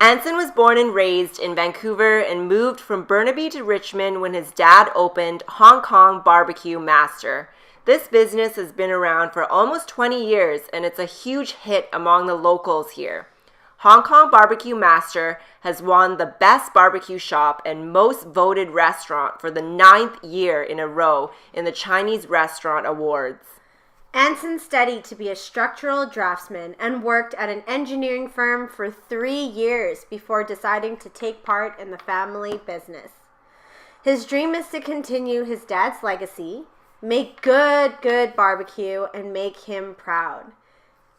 Anson was born and raised in Vancouver and moved from Burnaby to Richmond when his dad opened Hong Kong BBQ MASTER. This business has been around for almost 20 years and it's a huge hit among the locals here. Hong Kong BBQ MASTER has won the Best Barbecue Shop and Most Voted Restaurant for the 9th year in a row in the Chinese Restaurant Awards. Anson studied to be a structural draftsman and worked at an engineering firm for 3 years before deciding to take part in the family business. His dream is to continue his dad's legacy, make good barbecue, and make him proud.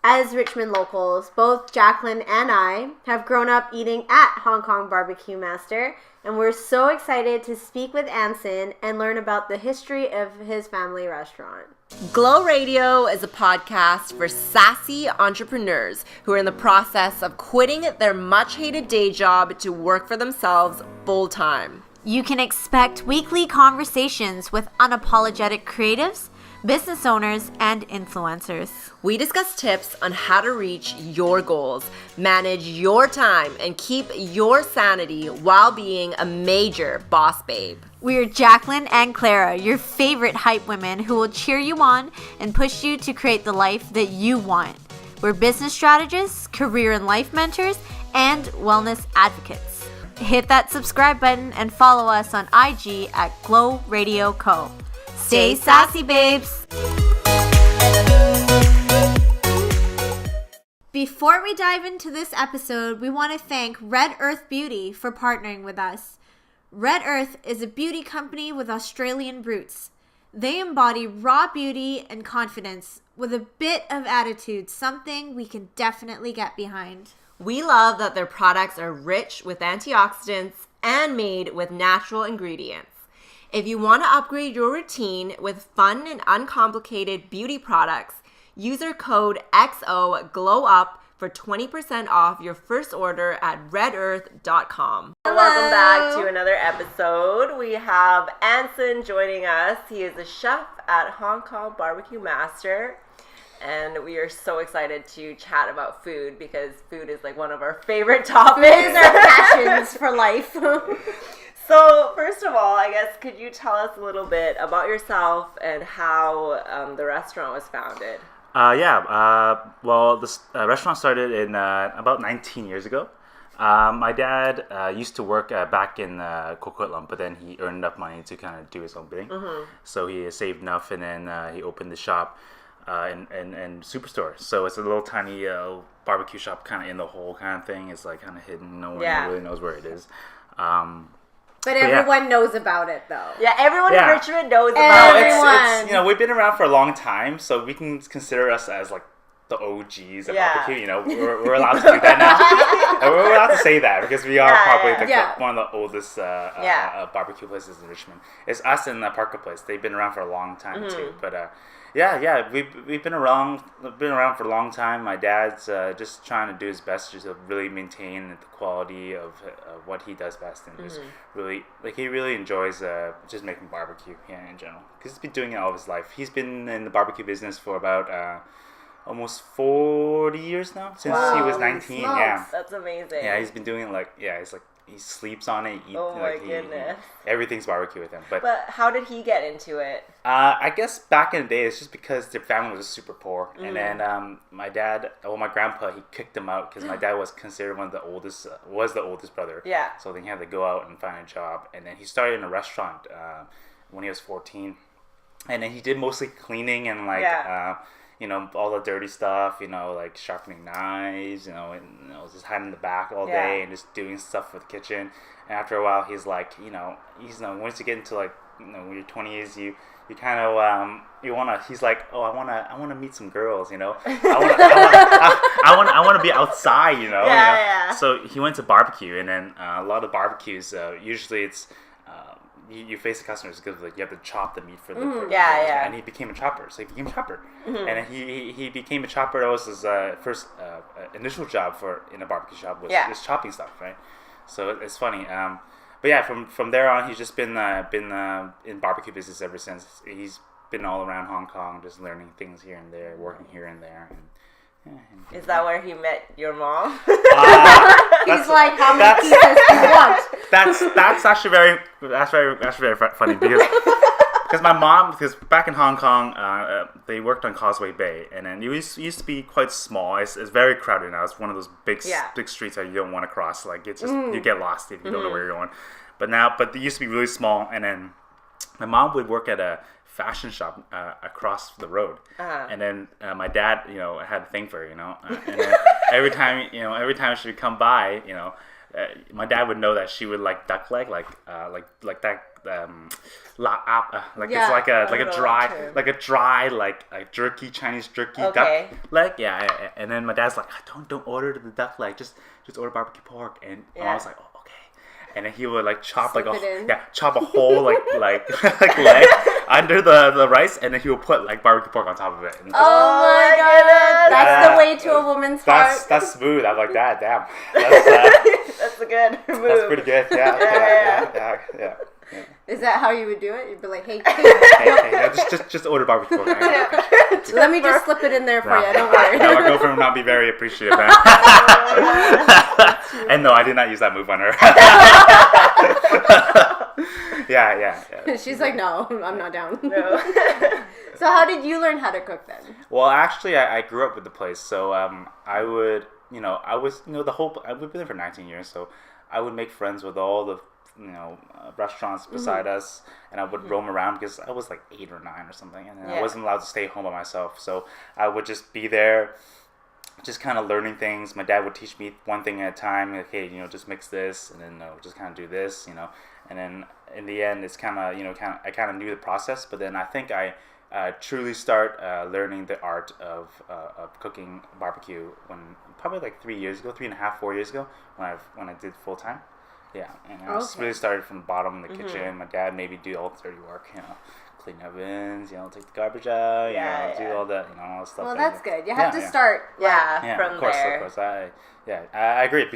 As Richmond locals, both Jacqueline and I have grown up eating at Hong Kong BBQ MASTER, and we're so excited to speak with Anson and learn about the history of his family restaurant. Glow Radio is a podcast for sassy entrepreneurs who are in the process of quitting their much-hated day job to work for themselves full-time. You can expect weekly conversations with unapologetic creatives, business owners, and influencers. We discuss tips on how to reach your goals, manage your time, and keep your sanity while being a major boss babe. We're Jacqueline and Clara, your favorite hype women who will cheer you on and push you to create the life that you want. We're business strategists, career and life mentors, and wellness advocates. Hit that subscribe button and follow us on IG at Glow Radio Co. Stay sassy, babes! Before we dive into this episode, we want to thank Red Earth Beauty for partnering with us. Red Earth is a beauty company with Australian roots. They embody raw beauty and confidence with a bit of attitude, something we can definitely get behind. We love that their products are rich with antioxidants and made with natural ingredients. If you want to upgrade your routine with fun and uncomplicated beauty products, use our code XOGLOWUP for 20% off your first order at redearth.com. Welcome back to another episode. We have Anson joining us. He is a chef at Hong Kong BBQ MASTER. And we are so excited to chat about food because food is like one of our favorite topics. Food is our passions for life. So, first of all, I guess, could you tell us a little bit about yourself and how the restaurant was founded? Well, this restaurant started in about 19 years ago. My dad used to work back in Coquitlam, but then he earned enough money to kind of do his own thing. Mm-hmm. So he saved enough, and then he opened the shop in Superstore. So it's a little tiny barbecue shop kind of in the hole kind of thing. It's like kind of hidden. No one really knows where it is. But everyone knows about it, though. Yeah, everyone in Richmond knows about it. It's we've been around for a long time, so we can consider us as like the OGs of barbecue. We're allowed to do that now. And we're allowed to say that because we are probably one of the oldest barbecue places in Richmond. It's us and the Parker Place. They've been around for a long time too. But we've been around for a long time. My dad's just trying to do his best to really maintain the quality of what he does best, and just really he really enjoys just making barbecue in general because he's been doing it all of his life. He's been in the barbecue business for about almost 40 years now since he was 19. Smokes. Yeah, that's amazing. Yeah, he's been doing it it's like he sleeps on it. Goodness. Everything's barbecue with him. But how did he get into it? I guess back in the day, it's just because their family was super poor. And then my grandpa, he kicked him out because my dad was considered one of the oldest, was the oldest brother. Yeah. So then he had to go out and find a job. And then he started in a restaurant when he was 14. And then he did mostly cleaning and all the dirty stuff, like sharpening knives, and just hiding in the back all day and just doing stuff for the kitchen. And after a while, he's like, once you get into when you're 20s, you kind of he's like, I want to meet some girls, I want to be outside, So he went to barbecue, and then a lot of barbecues, usually it's you face the customers because you have to chop the meat for the and he became a chopper, so he became a chopper, and then he became a chopper. That was his first initial job in a barbecue shop was just chopping stuff, right? So it's funny, but yeah, from there on, he's just been in barbecue business ever since. He's been all around Hong Kong, just learning things here and there, working here and there, Is that where he met your mom? He's like, how many pieces do you want? That's actually very funny because my mom, because back in Hong Kong, they worked on Causeway Bay, and then it used to be quite small. It's very crowded now. It's one of those big streets that you don't want to cross. Like it's just you get lost if you don't know where you're going. But it used to be really small, and then my mom would work at a fashion shop across the road, and then my dad, had a thing for her, and then every time she would come by, my dad would know that she would like duck leg, like that, it's like a dry jerky, Chinese jerky duck leg, and then my dad's like, don't order the duck leg, just order barbecue pork, and I was like, oh, okay. And then he would like chop a whole like leg under the rice, and then he would put like barbecue pork on top of it. Oh my god, that's the way to a woman's heart. That's smooth. I'm like, damn. That's a good move. That's pretty good. Yeah. Is that how you would do it? You'd be like, hey, just order barbecue pork. Let me just slip it in there for you. Don't worry. No, my girlfriend would not be very appreciative. And no, I did not use that move on her. Yeah. She's like, no, I'm not down. No. So how did you learn how to cook then? Well, actually, I grew up with the place, so I've been there for 19 years, so I would make friends with all the restaurants beside us, and I would roam around because I was like 8 or 9 or something, and then I wasn't allowed to stay home by myself, so I would just be there, just kind of learning things. My dad would teach me one thing at a time, like, hey, just mix this, and then just kind of do this, and then in the end, it's kind of I kind of knew the process, but then I think I truly start learning the art of cooking barbecue when probably like 3 years ago, 3.5, 4 years ago, when I did full time. Yeah, and I just really started from the bottom in the kitchen. My dad made me do all the dirty work, clean ovens, take the garbage out, do all that, all that stuff. Well, that's good. You have to start. From of course, there. Of course. I agree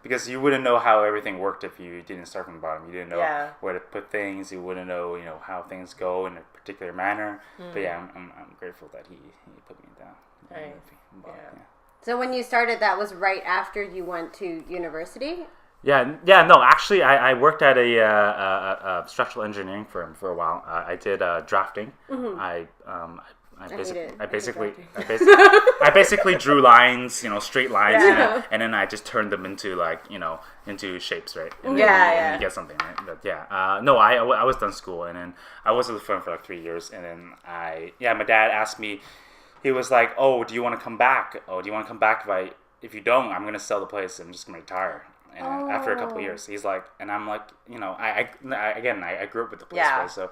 because you wouldn't know how everything worked if you didn't start from the bottom. You didn't know where to put things. You wouldn't know, how things go in a particular manner. But I'm grateful that he put me down. Nice. So when you started, that was right after you went to university? No, actually, I worked at a structural engineering firm for a while. I did drafting. I basically drew lines, straight lines, and then I just turned them into into shapes, right? And then you get something, right? But I was done school, and then I was at the firm for like 3 years, and then my dad asked me, he was like, "Oh, do you want to come back? Oh, do you want to come back? If you don't, I'm gonna sell the place. I'm just gonna retire." And after a couple of years, he's like, and I'm like, I grew up with the place, right? So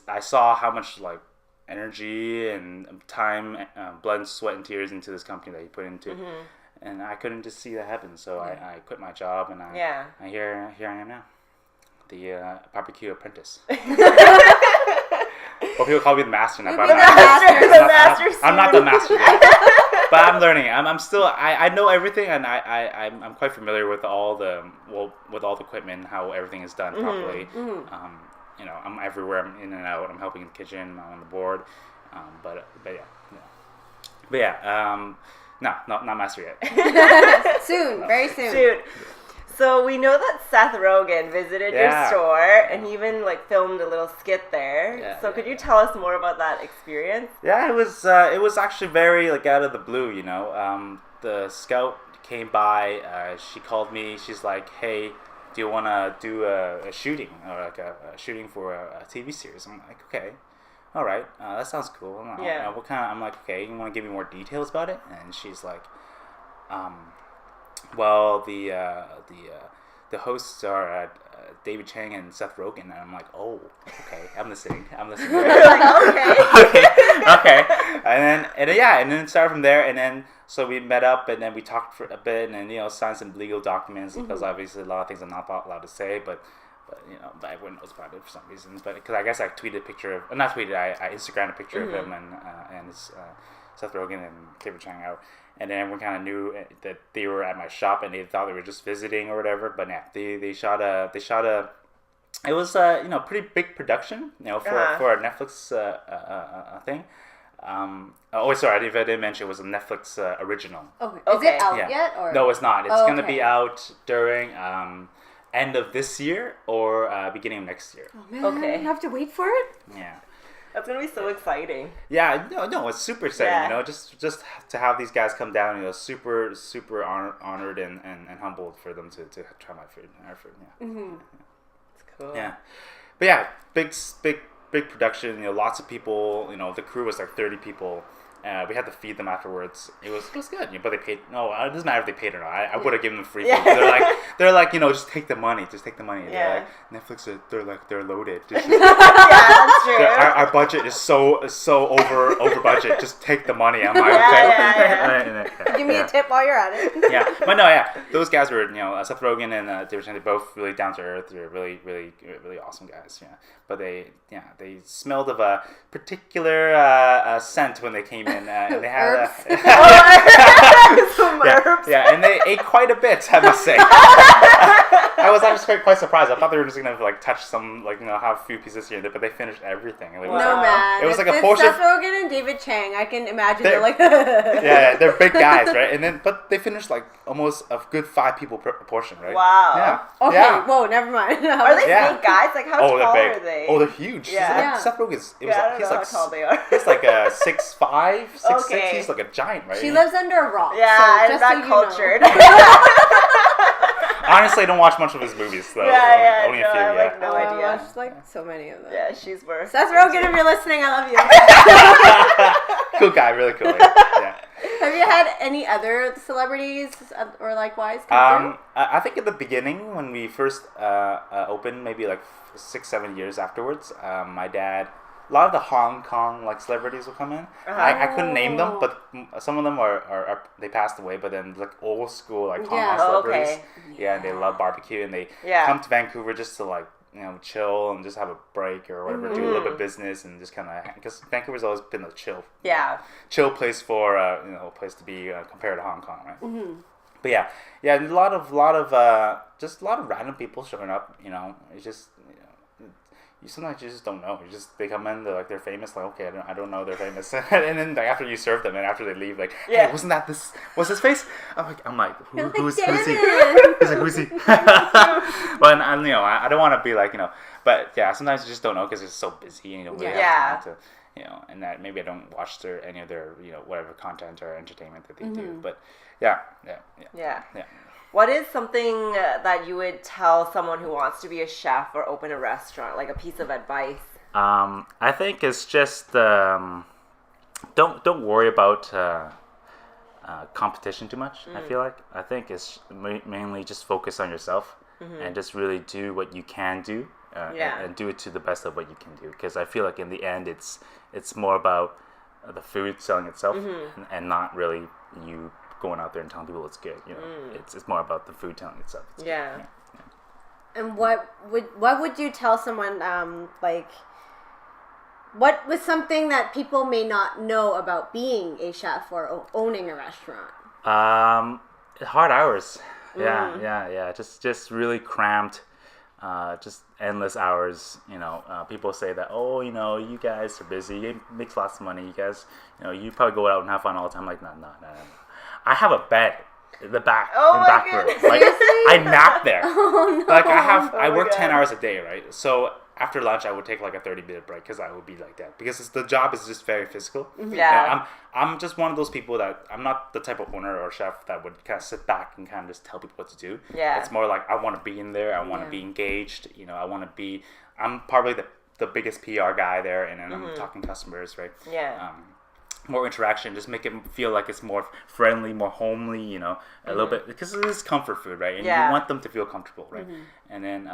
I saw how much like energy and time, blood, sweat, and tears into this company that he put into, and I couldn't just see that happen. So I quit my job, and here I am now, the barbecue apprentice. Well, people call me the master now, but I'm not the master yet. But I'm learning. I'm still. I know everything, and I'm quite familiar with all the equipment, how everything is done properly. I'm everywhere. I'm in and out. I'm helping in the kitchen. I'm on the board. No, not master yet. Soon, very soon. So we know that Seth Rogen visited your store, and he even filmed a little skit there. Could you tell us more about that experience? Yeah, it was actually very out of the blue. The scout came by. She called me. She's like, "Hey, do you want to do a shooting or a shooting for a TV series?" I'm like, "Okay, all right, that sounds cool." What kind of? I'm like, "Okay, you want to give me more details about it?" And she's like, well, the hosts are David Chang and Seth Rogen, and I'm like, oh, okay, I'm listening. Okay. And then it started from there, and then so we met up, and then we talked for a bit, and then signed some legal documents because obviously a lot of things I'm not allowed to say, but everyone knows about it for some reasons. But because I guess I tweeted a picture of, not tweeted, I Instagrammed a picture of him and his, Seth Rogen and David Chang out. And then everyone kind of knew that they were at my shop, and they thought they were just visiting or whatever. But they shot a. It was pretty big production, for a Netflix thing. Sorry, if I didn't mention, it was a Netflix original. Okay. Is it out yet? Or? No, it's not. It's going to be out during end of this year or beginning of next year. Oh, man. Okay. You have to wait for it? Yeah. That's going to be so exciting. Yeah, no, it's super exciting, just to have these guys come down, super honored and humbled for them to try our food, yeah. Mm-hmm. It's cool. Yeah. But yeah, big production, lots of people, the crew was like 30 people. We had to feed them afterwards. It was good, but they paid. No, it doesn't matter if they paid or not. I would have given them free food. They're like, just take the money. Yeah. They're like, Netflix. They're loaded. Yeah, that's true. Our budget is so over budget. Just take the money. I'm like, okay. Give me a tip while you're at it. Yeah, but no, those guys were, Seth Rogen and David Chang, both really down to earth. They're really, really, really awesome guys. Yeah, but they smelled of a particular scent when they came in. And they had and they ate quite a bit, I must say. I was actually quite surprised. I thought they were just gonna touch some, have a few pieces here and there, but they finished everything. No, man. It was like a portion. Seth Rogen and David Chang. I can imagine they're like. Yeah, they're big guys, right? But they finished almost a good 5 people per portion, right? Wow. Yeah. Okay. Yeah. Whoa, never mind. Are they big guys? How tall are they? Oh, they're huge. Yeah. Seth Rogen's. I don't know how tall they are. He's like a 6'5", 6'6". Okay. He's like a giant, right? She lives under a rock. Yeah, so I'm just not so cultured. Honestly, I don't watch much of his movies, though. Only a few. I have no idea. I watched so many of them. Yeah, she's worth. Seth Rogen, if you're listening, I love you. Cool guy, really cool. Yeah. Have you had any other celebrities or likewise come through? I think at the beginning, when we first opened, maybe 6-7 years afterwards, my dad. A lot of the Hong Kong celebrities will come in. I couldn't name them, but some of them are they passed away. But then old school Hong Kong celebrities, okay. And they love barbecue and they come to Vancouver just to chill and just have a break or whatever, do a little bit of business and just kind of, because Vancouver's always been a chill place for a place to be compared to Hong Kong, right? Mm-hmm. But yeah, a lot of random people showing up. It's just. Sometimes you just don't know. They come in, they're famous. Okay, I don't know they're famous. And then after you serve them, and after they leave, hey, wasn't that this? What's his face? I'm like, who's he? He's like, who's he? Well, I don't want to be but yeah, sometimes you just don't know because it's so busy and really have time to, and that maybe I don't watch any of their whatever content or entertainment that they do. But yeah. What is something that you would tell someone who wants to be a chef or open a restaurant, a piece of advice? I think it's just don't worry about competition too much. I think it's mainly just focus on yourself and just really do what you can do and do it to the best of what you can do. Because I feel like in the end, it's more about the food selling itself and not really you going out there and telling people it's good. It's more about the food telling itself. Yeah. And what would you tell someone what was something that people may not know about being a chef or owning a restaurant? Hard hours. Yeah. Just really cramped. Just endless hours. People say that, you guys are busy. You make lots of money. You guys, you probably go out and have fun all the time. I'm like, no. I have a bed in the back room. I nap there. Oh, no. I work 10 hours a day, right? So after lunch, I would take a 30-minute break because I would be like that. Because the job is just very physical. Yeah. I'm just one of those people that I'm not the type of owner or chef that would kind of sit back and kind of just tell people what to do. Yeah. It's more I want to be in there. I want to be engaged. I want to be. I'm probably the biggest PR guy there, and then I'm talking to customers, right? Yeah. More interaction, just make it feel like it's more friendly, more homely, a little bit, because it is comfort food, right? And you want them to feel comfortable, right? And then,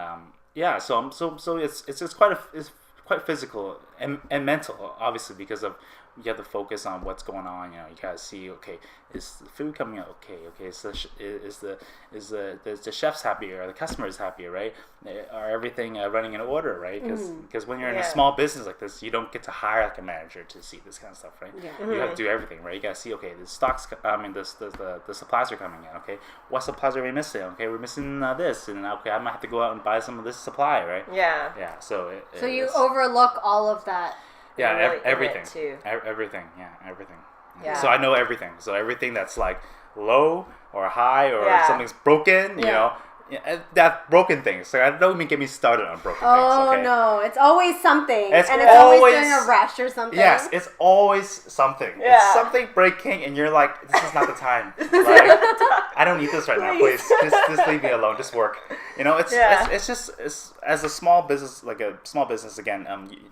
so it's quite physical and mental, obviously, because of you have to focus on what's going on. You gotta see, okay, is the food coming out okay? Is the chefs happy or the customers happy, right? Are everything running in order, right? Because when you're in a small business like this, you don't get to hire a manager to see this kind of stuff, right? You have to do everything, right? You gotta see, okay, the stocks, the supplies are coming in, okay? What supplies are we missing? Okay, we're missing this, and okay, I might have to go out and buy some of this supply, right? Yeah. Yeah. So you overlook all of that. Yeah, You're really everything. in it too. Everything. Yeah, everything. Yeah. So I know everything. So everything that's like low or high or if something's broken, you know. Yeah, that broken things. So I don't even get me started on broken things. Okay? No, it's always something, It's and it's always during a rush or something. Yes, it's always something. Yeah. It's something breaking, and you're like, "This is not the time. Like, I don't need this right now. Please, just leave me alone. Just work." You know, it's just as a small business, like a small business again.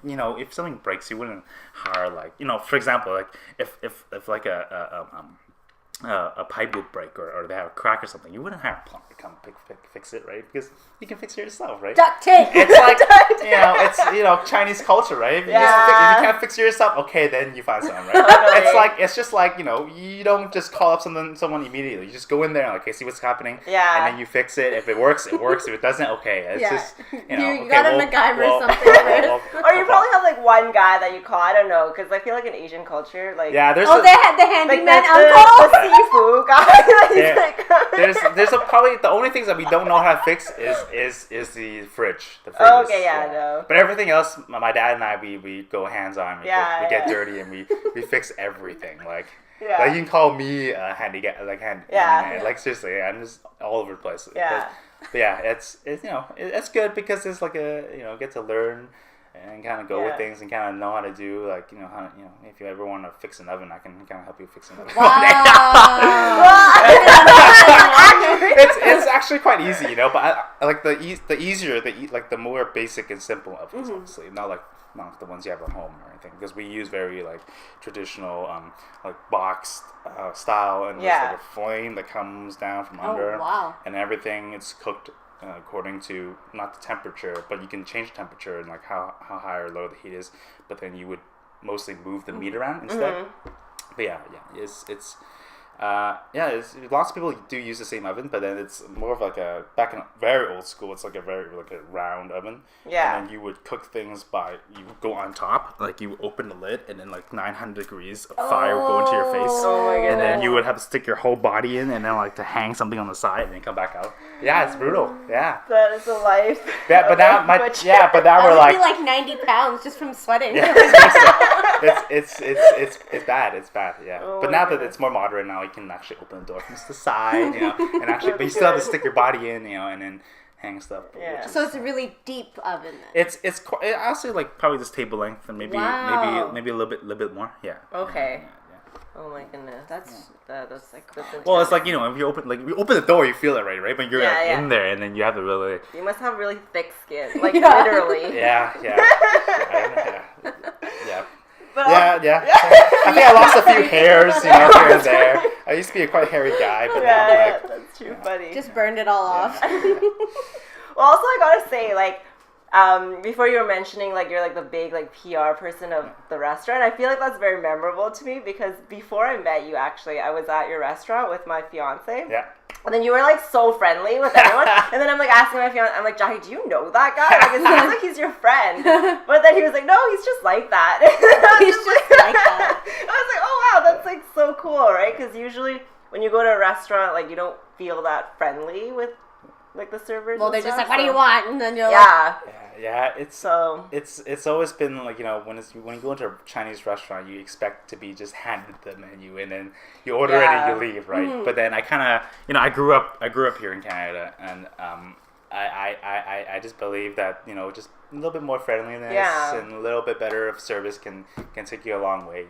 You know, if something breaks, you wouldn't hire like, you know, for example, like if like a pipe would break or they have a crack or something, you wouldn't hire a plumber to come fix it, right? Because you can fix it yourself, right? Duct tape. It's like, it's Chinese culture, right? If you can't fix it yourself, okay, then you find someone, right? It's just like, you don't just call up someone immediately. You just go in there and okay, see what's happening, and then you fix it. If it works, it works. If it doesn't, okay. It's just, you got a MacGyver something. Or you probably have like one guy that you call, I don't know, because I feel like in Asian culture, like there's they had the handyman like uncle. The seafood guy. There's probably the only things that we don't know how to fix is the fridge. Okay, I know. But everything else, my dad and I, we go hands on. We get dirty and we fix everything. Like you can call me a handyman. Like seriously, I'm just all over the place. Yeah. But yeah, it's good because it's like get to learn and kind of go with things and kind of know how to do if you ever want to fix an oven, I can kind of help you fix an oven. It's actually quite easy, but I like the more basic and simple ovens, obviously, not the ones you have at home or anything, because we use very like traditional like boxed style, and there's like a flame that comes down from under, and everything it's cooked according to not the temperature, but you can change the temperature and like how high or low the heat is, but then you would mostly move the meat around instead. But it's lots of people do use the same oven, but then it's more of like back in very old school, it's like a round oven. Yeah. And then you would cook things you go on top, like you open the lid, and then like 900 degrees of fire would go into your face. Oh my goodness. And then you would have to stick your whole body in, and then like to hang something on the side, and then come back out. Yeah, it's brutal. Yeah. That is a life. Yeah, but now we're like. I'd be like 90 pounds just from sweating. Yeah, it's bad. It's bad. Yeah. Oh but now that it's more modern, now you can actually open the door from the side, and actually, but you still have to stick your body in, and then hang stuff. Yeah. So it's a really deep oven then. It's honestly like probably this table length and maybe a little bit more. Yeah. Okay. Yeah. Oh my goodness, that's well, it's like if you open the door, you feel it right, but you're in there, and then you have to really. You must have really thick skin, like literally. Yeah. I think I lost a few hairs, here and there. I used to be a quite hairy guy, but now I'm like, that's too funny. Just burned it all off. Well, also I gotta say, like, before you were mentioning like you're like the big like PR person of the restaurant, I feel like that's very memorable to me because before I met you, actually, I was at your restaurant with my fiance. Yeah. And then you were like so friendly with everyone, and then I'm like asking my fiance, I'm like, Jackie, do you know that guy? Like it seems like he's your friend, but then he was like, no, he's just like that. He's just like that. I was like, oh wow, that's like so cool, right? Because usually when you go to a restaurant, like you don't feel that friendly with like the servers. Well, they're just like, what do you want? And then you're it's always been like when you go into a Chinese restaurant, you expect to be just handed the menu and then you order it and you leave, right? Mm-hmm. But then I kind of I grew up here in Canada, and I just believe that just a little bit more friendliness and a little bit better of service can take you a long way.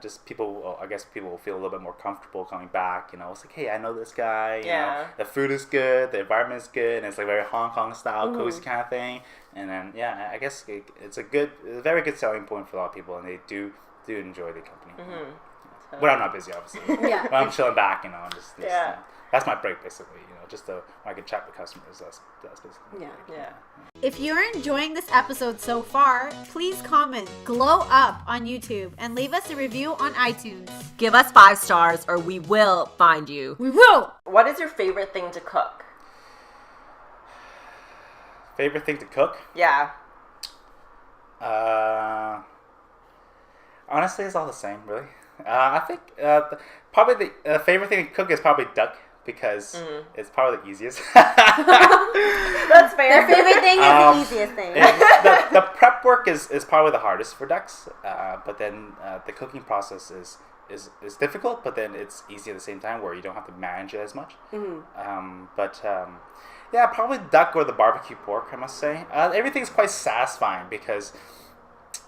Just people, I guess people will feel a little bit more comfortable coming back. It's like, hey, I know this guy. The food is good, the environment is good, and it's like very Hong Kong style, cozy kind of thing. And then I guess it's a very good selling point for a lot of people, and they do enjoy the company. Mm-hmm. When I'm not busy, obviously. When I'm chilling back, just that's my break basically. Just so I can chat with customers. That's basically. Yeah. If you're enjoying this episode so far, please comment "Glow Up" on YouTube and leave us a review on iTunes. Give us 5 stars or we will find you. We will! What is your favorite thing to cook? Favorite thing to cook? Yeah. Honestly, it's all the same, really. I think probably the favorite thing to cook is probably duck because it's probably the easiest. That's fair. Their favorite thing is the easiest thing. The prep work is probably the hardest for ducks, but then the cooking process is difficult, but then it's easy at the same time where you don't have to manage it as much. Yeah, probably duck or the barbecue pork, I must say. Everything's quite satisfying because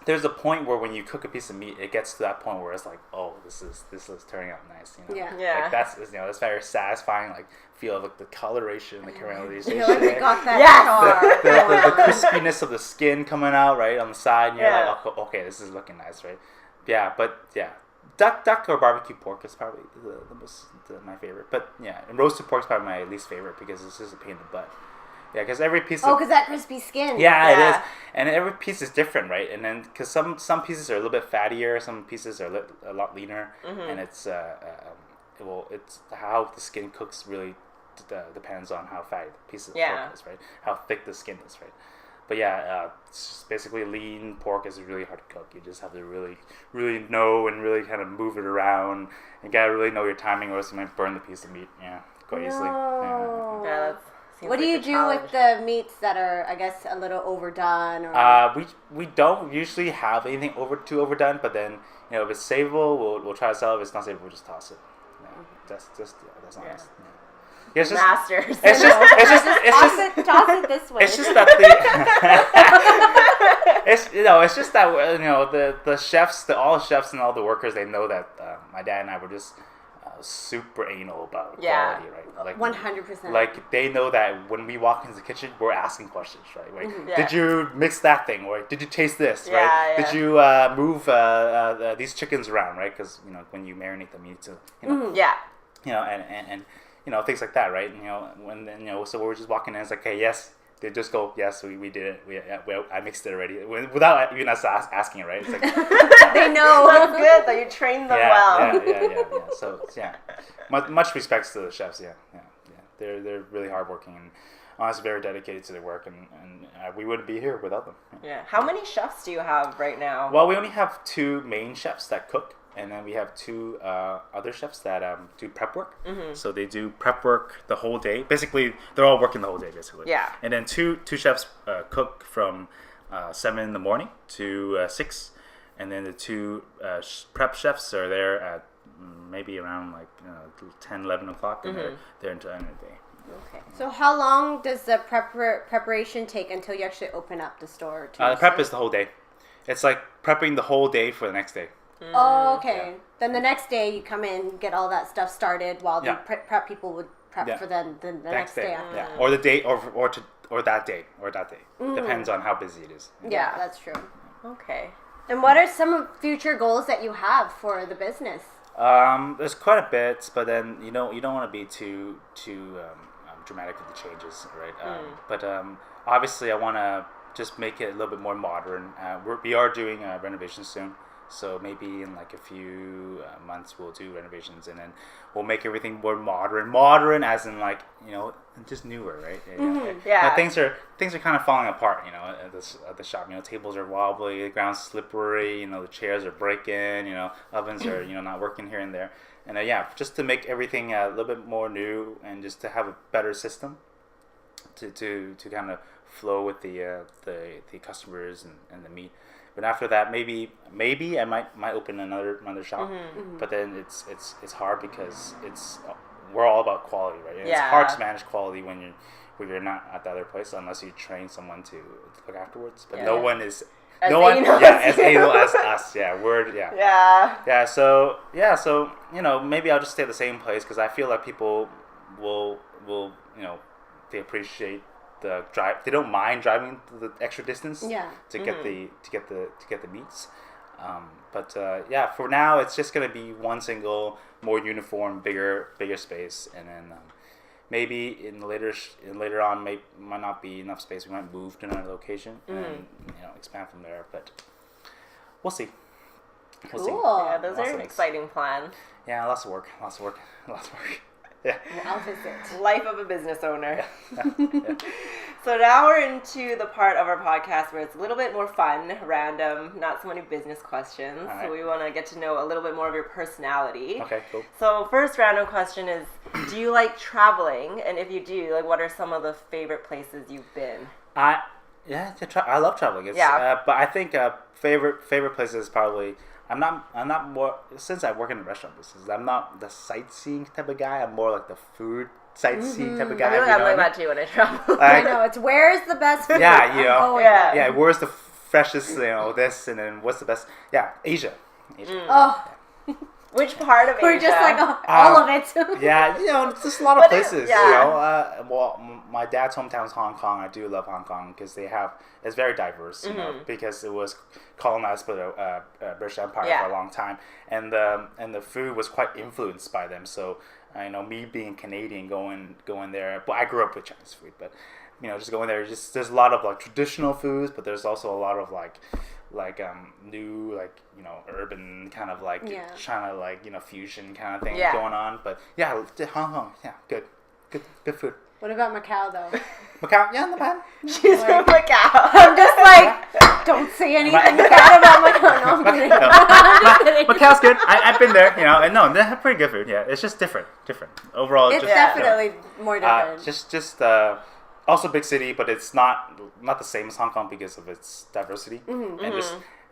there's a point where when you cook a piece of meat, it gets to that point where it's like, oh, this is turning out nice. You know? Yeah. Like that's very satisfying. Like feel of like the coloration, the caramelization. You feel like we got that the crispiness of the skin coming out right on the side. And you're like, oh, okay, this is looking nice, right? Yeah, but yeah. Duck or barbecue pork is probably my favorite. But yeah, and roasted pork is probably my least favorite because it's just a pain in the butt. Yeah, because every piece of... Oh, because that crispy skin. Yeah, it is. And every piece is different, right? And then, because some pieces are a little bit fattier, some pieces are a lot leaner. And it's how the skin cooks really depends on how fatty the piece of pork is, right? How thick the skin is, right? But yeah, it's just basically lean pork is really hard to cook. You just have to really, really know and really kind of move it around. You gotta really know your timing, or else you might burn the piece of meat. Yeah, quite easily. Yeah, what do you do with the meats that are, I guess, a little overdone? Or... We don't usually have anything too overdone, but then if it's savable, we'll try to sell it. If it's not savable, we'll just toss it. Yeah, that's not nice. Yeah. It's just, masters. It's just toss it this way. It's just that it's just that the chefs, all the chefs and all the workers, they know that my dad and I were just super anal about quality, right? Like 100%. Like they know that when we walk into the kitchen, we're asking questions, right? Like, did you mix that thing, or did you taste this, right? Did you move these chickens around, right? Because when you marinate them, you need to, and things like that, right? So we're just walking in, it's like, okay, yes. They just go, yes, we did it. I mixed it already, without even us asking it, right? It's like they know. That's good that you trained them well. Yeah. So yeah, much respects to the chefs. Yeah. They're really hardworking and honestly very dedicated to their work, and we wouldn't be here without them. Yeah. How many chefs do you have right now? Well, we only have 2 main chefs that cook. And then we have 2 other chefs that do prep work. So they do prep work the whole day. Basically, they're all working the whole day, basically. Yeah. And then two chefs cook from 7 in the morning to 6. And then the 2 prep chefs are there at maybe around 10, 11 o'clock. And they're until the end of the day. Okay. So how long does the preparation take until you actually open up the store? The prep is the whole day. It's like prepping the whole day for the next day. Oh, okay. Yeah. Then the next day you come in, get all that stuff started while the prep people would prep for the next day after. Yeah, or the day, or that day. Depends on how busy it is. Yeah, that's true. Okay. And what are some future goals that you have for the business? There's quite a bit, but then you don't want to be too dramatic with the changes, right? But obviously I want to just make it a little bit more modern. We are doing renovations soon. So maybe in a few months we'll do renovations, and then we'll make everything more modern as in just newer, right? Yeah. Things are kind of falling apart, at the shop. Tables are wobbly, the ground's slippery, the chairs are breaking, ovens are not working here and there, and just to make everything a little bit more new and just to have a better system to kind of flow with the customers and the meat. But after that, maybe I might open another shop. But then it's hard because we're all about quality, right? And it's hard to manage quality when you're not at the other place unless you train someone to look afterwards. But no one is as anal as us. Yeah. So maybe I'll just stay at the same place because I feel like people will they appreciate the drive. They don't mind driving the extra distance to get the meats. But for now it's just gonna be one single, more uniform, bigger space, and then maybe later on might not be enough space. We might move to another location and expand from there. But we'll see. Cool. Yeah, those are exciting plans. Yeah, lots of work. Yeah. Well, I'll visit. Life of a business owner. So now we're into the part of our podcast where it's a little bit more fun, random, not so many business questions. All right. So we want to get to know a little bit more of your personality. Okay, cool. So first random question is, do you like traveling? And if you do, like, what are some of the favorite places you've been? I love traveling. But I think favorite places probably. I'm not more, since I work in the restaurant business, I'm not the sightseeing type of guy. I'm more like the food sightseeing type of guy. I feel like I'm like that too when I travel. I know, it's where's the best food? Yeah, you know. Yeah. Where's the freshest, this, and then what's the best? Yeah, Asia. Oh, Which part of Asia? we're just like all of it. Yeah, it's just a lot of places, yeah. My dad's hometown is Hong Kong. I do love Hong Kong because it's very diverse, because it was colonized by the British Empire for a long time, and the food was quite influenced by them. So, me being Canadian, going there, but I grew up with Chinese food, but just going there, there's a lot of like traditional foods, but there's also a lot of new urban kind of China fusion kind of thing going on. But Hong Kong, good food. What about Macau though? Macau, not bad. She's from Macau. I'm just like, don't say anything bad about Macau. No, I'm kidding. I'm just kidding. Macau's good. I've been there, and no, they have pretty good food. Yeah, it's just different. Overall, It's definitely more different. Just also big city, but it's not the same as Hong Kong because of its diversity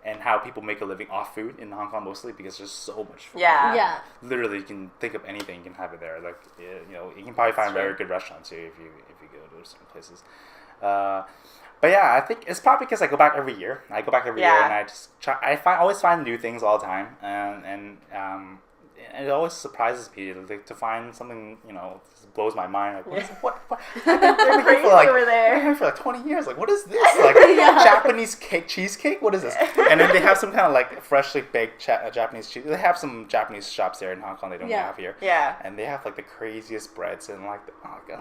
and how people make a living off food in Hong Kong mostly because there's so much food. Yeah. Literally, you can think of anything, you can have it there. Like you can probably find very good restaurants here if you go to certain places. But yeah, I think it's probably because I go back every year. And I just always find new things all the time, and it always surprises me to find something blows my mind. Like what? I've been here for like 20 years. Like what is this? Like Japanese cheesecake? What is this? And then they have some kind of like freshly baked Japanese cheese. They have some Japanese shops there in Hong Kong. They don't have here. Yeah. And they have like the craziest breads and like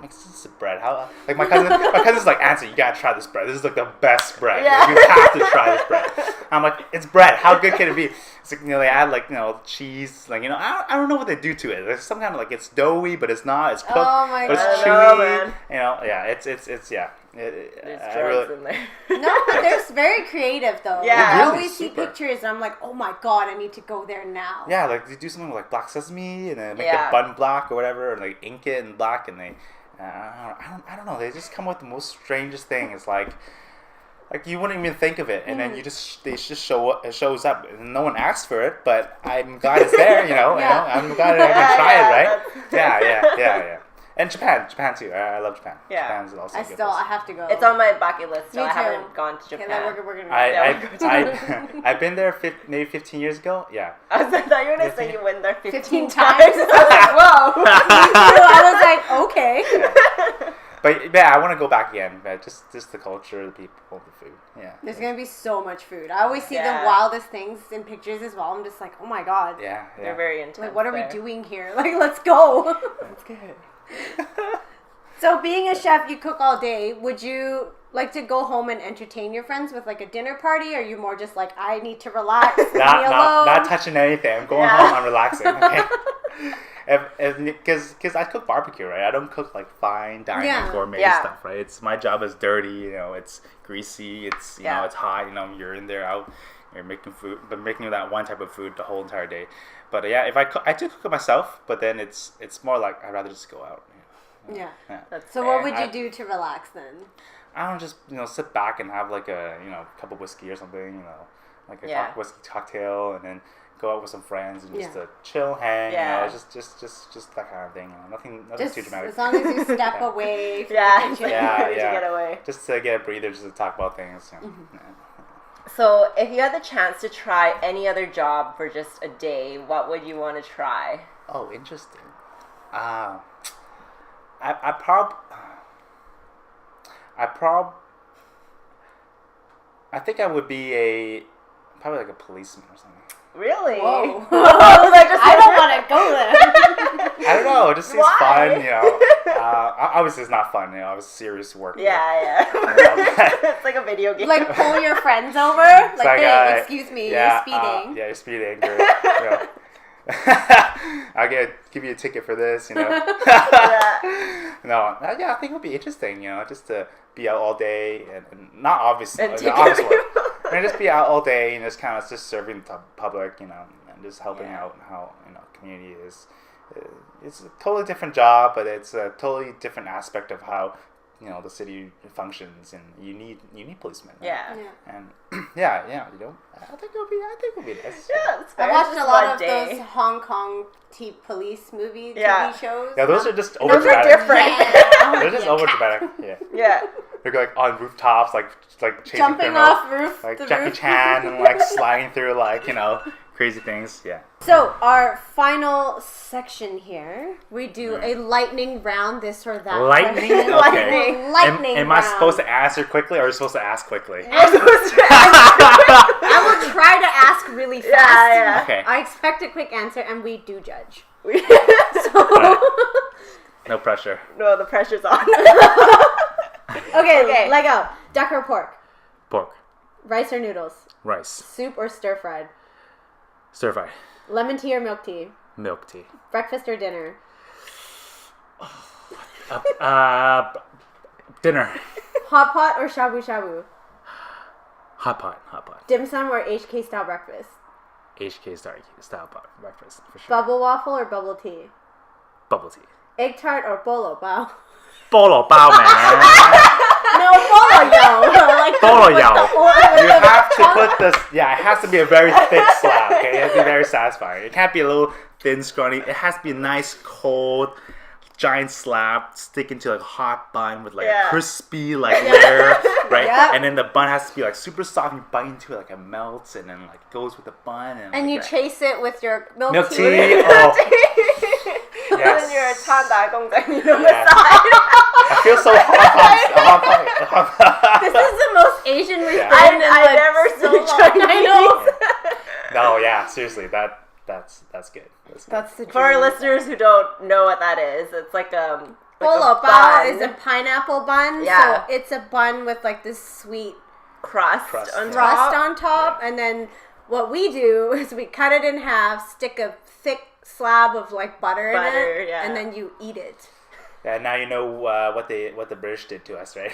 this is bread. How like my cousin's like, Anson, you gotta try this bread. This is like the best bread. Yeah. Like, you have to try this bread. I'm like, it's bread. How good can it be? It's like they add like cheese. Like I don't know what they do to it. There's some kind of like it's doughy, but it's not. It's cooked, but it's chewy. Man. It's yeah. There's drugs in there. No, but they're very creative though. Yeah. I always see pictures and I'm like, oh my god, I need to go there now. Yeah, like they do something with like black sesame and then make the bun black or whatever, and like ink it in black, and they I don't know. They just come up with the most strangest thing. It's like you wouldn't even think of it, and then they just show up. It shows up, and no one asked for it, but I'm glad it's there. I'm glad I can try it, right? Yeah. And Japan too. I love Japan. Yeah. Japan's also a good place. I have to go. It's on my bucket list, so Me I too. haven't gone to Japan. Okay, then we're gonna I've been there maybe 15 years ago. Yeah. I thought you were gonna say you went there 15 times. times. I was like, whoa. I was like, okay. But yeah, I want to go back again. But just the culture, the people, the food. Yeah. There's gonna be so much food. I always see the wildest things in pictures as well. I'm just like, oh my god. Yeah. They're very intense. Like, what are we doing here? Like, let's go. That's good. So, being a chef, you cook all day. Would you like to go home and entertain your friends with like a dinner party? Or are you more just like, I need to relax, leave me alone? Not touching anything. I'm going home. I'm relaxing. Okay. Because I cook barbecue, right? I don't cook like fine dining gourmet stuff, right? It's my job is dirty. It's greasy. It's it's hot. You're in there out. You're making food, but making that one type of food the whole entire day. But if I cook, I do cook it myself. But then it's more like I'd rather just go out. Yeah. That's so fair. what would you do to relax then? I don't just sit back and have like a cup of whiskey or something. Like a whiskey cocktail, and then go out with some friends and just chill, hang. Just that kind of thing. Nothing too dramatic. As long as you step away from the kitchen. To get away. Just to get a breather, just to talk about things. So, if you had the chance to try any other job for just a day, what would you want to try? Oh, interesting. I think I would be probably like a policeman or something. Really? Whoa. I don't want to go there. I don't know. It just seems fun, Obviously, it's not fun. It was serious work. Yeah. It's like a video game. Like pull your friends over. Like, hey, excuse me, you're speeding. You're speeding. I'll give you a ticket for this, you know. No, yeah, I think it would be interesting, you know, just to be out all day and not obviously, And obvious work. I mean, just be out all day and just kind of just serving the public, you know, and just helping out how, you know, community is. It's a totally different job, but it's a totally different aspect of how, you know, the city functions, and you need policemen. Right? Yeah. And yeah, you know, I think it'll be nice. Yeah, it's I fair. watched Just a lot one of day. those Hong Kong police TV shows. Yeah, those are just over Those are dramatic. different. They're just over dramatic. Yeah. Yeah. They're like on rooftops, like chasing Jumping criminals, off roof, like the Jackie roof. Chan, and like sliding through like, you know, crazy things. Yeah. So our final section here, we do a lightning round, this or that. Lightning. question. Okay. Lightning Am round. I supposed to answer quickly, or are you supposed to ask quickly? I will try to ask really fast. Yeah. Okay. I expect a quick answer, and we do judge. Right. No pressure. No, the pressure's on. Okay, let go. Duck or pork? Pork, Rice or noodles? rice, Soup or stir fried? stir fry, Lemon tea or milk tea? milk tea. Breakfast or dinner? Dinner. Hot pot or shabu shabu? Hot pot. Dim sum or HK style breakfast? HK style breakfast for sure. Bubble waffle or bubble tea? Bubble tea. Egg tart or PO-LO-BAO? PO-LO-BAO, man. No, PO-LO-YO. Like PO-LO-YO. You have to put this. Yeah, it has to be a very thick slab. Okay, it has to be very satisfying. It can't be a little thin, scrawny. It has to be a nice, cold, giant slab stick into like a hot bun with like a crispy like layer, right? Yep. And then the bun has to be like super soft. You bite into it like it melts, and then like it goes with the bun. And And like you chase it with your milk tea. tea. Oh, And then you're a yes. Chanda Gongdang on the Yeah. side. I feel so Hong Kong. This is the most Asian we've Yeah. been in I like never so speak long. Chinese. I know. No, yeah, seriously, that's good. That's good. That's the For our dream. listeners who don't know what that is, it's like a PO-LO-BAO bun is a pineapple bun. Yeah. So it's a bun with like this sweet crust on yeah. top. crust on top. And then what we do is we cut it in half, stick a thick slab of like butter in it, yeah. and then you eat it. Yeah, now you know what the British did to us, right?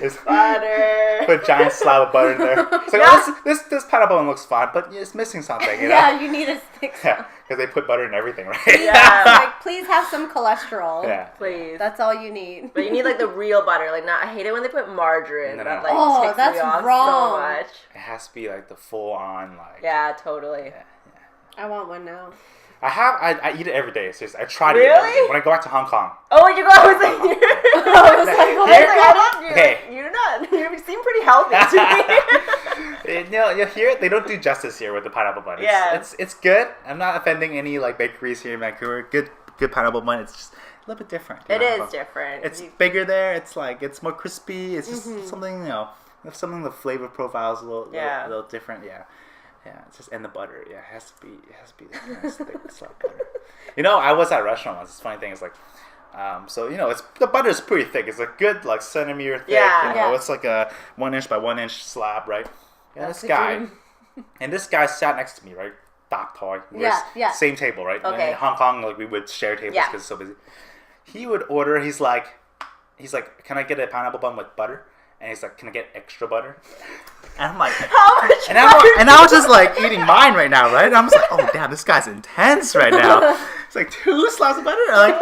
It's Butter. put a giant slab of butter in there. It's like, oh, this pineapple one looks fine, but it's missing something, you know? Yeah, you need a thick slab. Yeah, because they put butter in everything, right? Yeah. Like, please have some cholesterol. Yeah. Please. That's all you need. But you need like the real butter. Like, not. I hate it when they put margarine. No. That like Oh, ticks that's me off wrong. so much. It has to be like the full on like. Yeah, totally. Yeah. I want one now. I eat it every day. Seriously, I try to eat it every day. Really? When I go back to Hong Kong. Oh, when you go, I was like, Okay. you're not. You seem pretty healthy to me. You hear it? They don't do justice here with the pineapple bun. It's good. I'm not offending any like bakeries here in Vancouver. Good pineapple bun. It's just a little bit different. It is different. It's bigger there. It's like it's more crispy. It's just something, you know. Something the flavor profile is a little different. Yeah. It's just and the butter. Yeah, it has to be nice thick slab butter. You know, I was at a restaurant once. This funny thing is like, so you know, the butter is pretty thick. It's a good like centimeter thick. Yeah. You know, it's like a 1 inch by 1 inch slab, right? Yeah, That's this the guy, dream. and this guy sat next to me, right? Dak toy. Yeah. Same table, right? Okay. In Hong Kong, like we would share tables because it's so busy. He would order. He's like, can I get a pineapple bun with butter? And he's like, can I get extra butter? And I'm like, How much? and I was just like eating mine right now, right? And I'm just like, oh damn, this guy's intense right now. It's like 2 slabs of butter, like,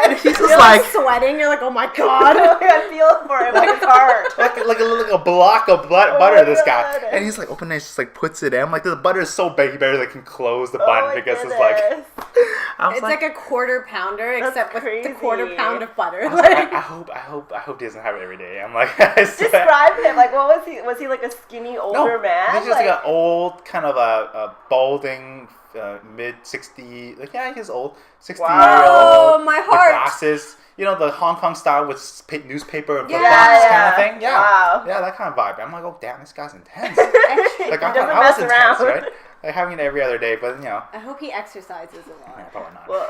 and he's just You're like sweating. You're like, oh my god. I feel for him. Like it's hard. like a block of butter. my This guy, God. and he's like, open it, just like puts it in. I'm like, the butter is so big, he barely can close the bun Oh my because goodness. it's like. I was It's like a quarter pounder, except with the crazy. quarter pound of butter. I was like, I hope he doesn't have it every day. I'm like, I swear. Describe him. Like, what was he? Was he like a skinny older man? He's just like an old, kind of a balding, mid 60. Like he's old, 60-year-old. Oh, my with heart. glasses. You know, the Hong Kong style with newspaper and flip Yeah, flops yeah. kind of thing. Yeah, Wow. yeah, that kind of vibe. I'm like, oh damn, this guy's intense. He Like I doesn't was mess intense, around. right? Like having it every other day, but you know, I hope he exercises a yeah, lot. probably not. Well,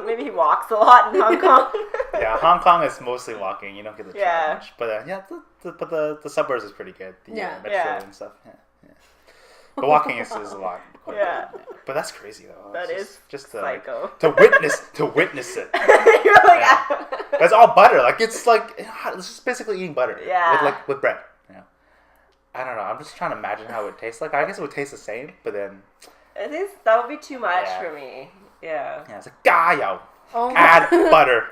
maybe he walks a lot in Hong Kong. Yeah, Hong Kong is mostly walking. You don't get to try Yeah. much, but the suburbs is pretty good. The Yeah. metro Yeah. and stuff. Yeah. The walking is a lot. Quite Yeah. good. But that's crazy though. That is just psycho. to witness it. You're like, That's all butter. Like it's just basically eating butter. Yeah. With bread. You know. I don't know. I'm just trying to imagine how it would taste like. I guess it would taste the same, but then. I think that would be too much for me. Yeah. Yeah. It's like gayo. Oh my Add butter.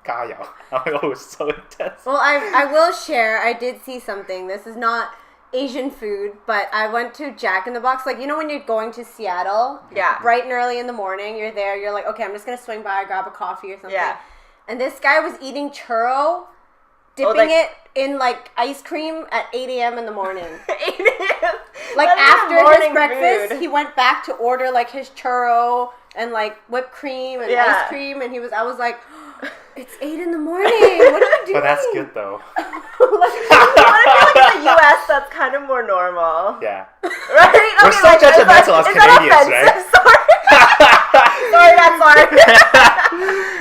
Gayo. I'm like, oh, it's so intense. Well, I will share. I did see something. This is not Asian food, but I went to Jack in the Box. Like, you know when you're going to Seattle? Yeah. Bright and early in the morning, you're there. You're like, okay, I'm just going to swing by, grab a coffee or something. Yeah. And this guy was eating churro, dipping it in, like, ice cream at 8 a.m. in the morning. 8 a.m. Like, That is after morning his breakfast, food. he went back to order, like, his churro and, like, whipped cream and ice cream. And I was like, it's 8 in the morning. What are you doing? But that's good though. I feel like in the U.S. that's kind of more normal. Yeah. Right? We're so judgmental as Canadians, right? Sorry, that's sorry.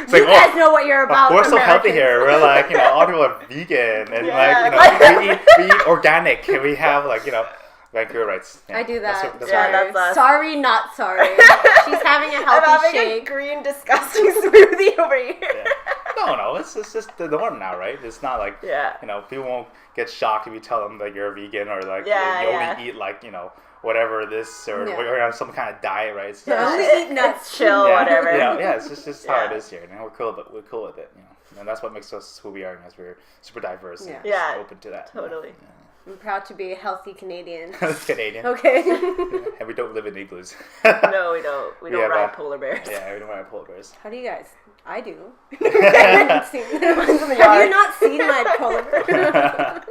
It's like, You guys know what you're about. We're so healthy Americans. here. We're like, all people are vegan and we eat organic. And we have Ubereats. Yeah. I do that. That's Yeah, what we do. that's us. Sorry, not sorry. She's having a I'm healthy having shake. a green, disgusting smoothie over here. Yeah. No, it's just the norm now, right? It's not like, people won't get shocked if you tell them that you're a vegan or like you only eat whatever this or you're on some kind of diet, right? It's only eat nuts. It's chill, whatever. Yeah, it's just how it is here, and we're cool with it, and that's what makes us who we are, as we're super diverse and open to that. Totally. I'm proud to be a healthy Canadian. Canadian. Okay. And we don't live in igloos. No, we don't. We don't ride polar bears. Yeah, we don't ride polar bears. How do you guys? I do. Have you not seen my polar bear?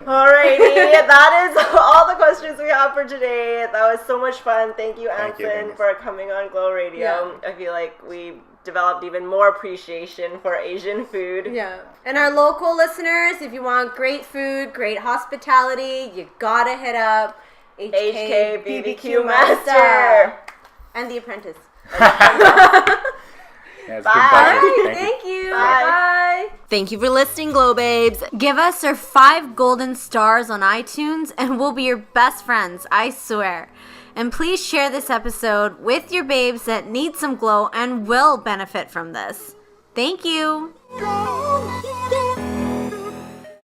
Alrighty, that is all the questions we have for today. That was so much fun. Thank you, Anson, for coming on Glow Radio. Yeah. I feel like we developed even more appreciation for Asian food. Yeah. And our local listeners, if you want great food, great hospitality, you gotta hit up HK BBQ Master. And The Apprentice. Yeah, it's Bye. Thank you. Bye. Bye. Thank you for listening, Glow Babes. Give us our 5 golden stars on iTunes and we'll be your best friends, I swear. And please share this episode with your babes that need some glow and will benefit from this. Thank you.